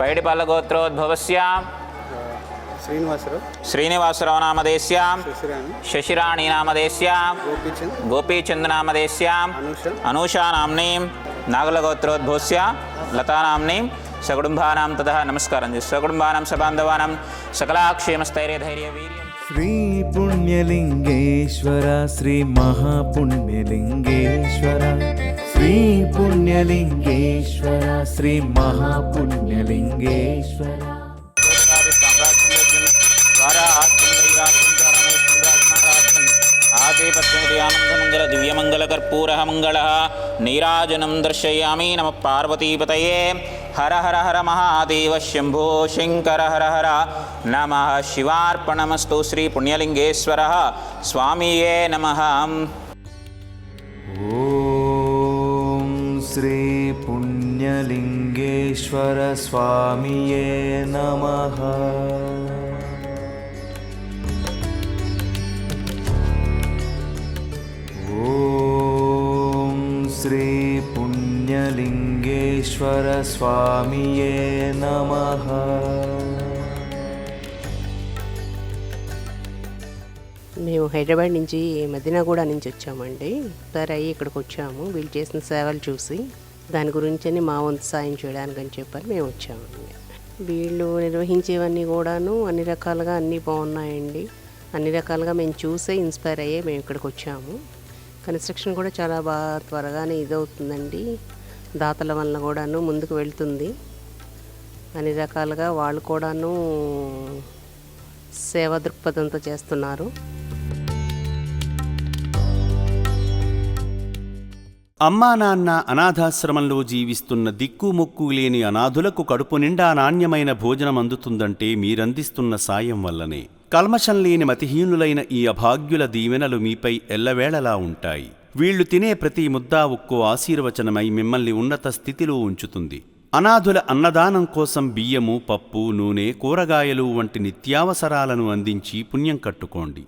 पैडिपल्ल गोत्रोद्भवस्य श्रीनिवासराव नामधेयस्य शशिराणी नामधेयस्य गोपीचंद नामधेयस्य अनुषा नाम्नीं नागलगोत्रोद्भवस्य लता नाम्नीं सकुटुम्बानां ततः नमस्कारं सकुटुम्बानां सबान्धवानां सकलाक्षेमस्थैर्यधैर्यवीर्यं श्री पुण्यलिंगेश्वर श्री महापुण्यलिंगेश्वर श्री पुण्यलिंगेश्वर श्री महापुण्यलिंगेश्वर आदिपत्यमंगल दिव्यमंगलकर्पूरः मंगलः नीराजनं दर्शयामि नमः पार्वतीपतये हर हर हर महादेव शंभो शंकर हर हर नमः शिवार्पणमस्तु श्री पुण्यलिंगेश्वरः स्वामिये नमः। ओम श्री पुण्यलिंगेश्वर स्वामिये नमः। ओम श्री पुण्यलिंगेश्वर स्वामिये नमः। మేము హైదరాబాద్ నుంచి మదీనాగూడ నుంచి వచ్చామండి. సరే ఇక్కడికి వచ్చాము, వీళ్ళు చేసిన సేవలు చూసి దాని గురించి మా వంతు సాయం చేయడానికి అని చెప్పని మేము వచ్చామండి. వీళ్ళు నిర్వహించేవన్నీ కూడాను అన్ని రకాలుగా అన్నీ బాగున్నాయండి. అన్ని రకాలుగా మేము చూసే ఇన్స్పైర్ అయ్యే మేము ఇక్కడికి వచ్చాము. కన్స్ట్రక్షన్ కూడా చాలా బాగా త్వరగానే ఇదవుతుందండి. దాతల వలన కూడాను ముందుకు వెళ్తుంది. అన్ని రకాలుగా వాళ్ళు కూడాను సేవా దృక్పథంతో చేస్తున్నారు. అమ్మా నాన్న అనాథాశ్రమంలో జీవిస్తున్న దిక్కుమొక్కు లేని అనాథులకు కడుపు నిండా నాణ్యమైన భోజనం అందుతుందంటే మీరందిస్తున్న సాయం వల్లనే. కల్మషం లేని మతిహీనులైన ఈ అభాగ్యుల దీవెనలు మీపై ఎల్లవేళలా ఉంటాయి. వీళ్లు తినే ప్రతి ముద్దా ఒక్కో ఆశీర్వచనమై మిమ్మల్ని ఉన్నత స్థితిలో ఉంచుతుంది. అనాథుల అన్నదానం కోసం బియ్యము, పప్పు, నూనె, కూరగాయలు వంటి నిత్యావసరాలను అందించి పుణ్యం కట్టుకోండి.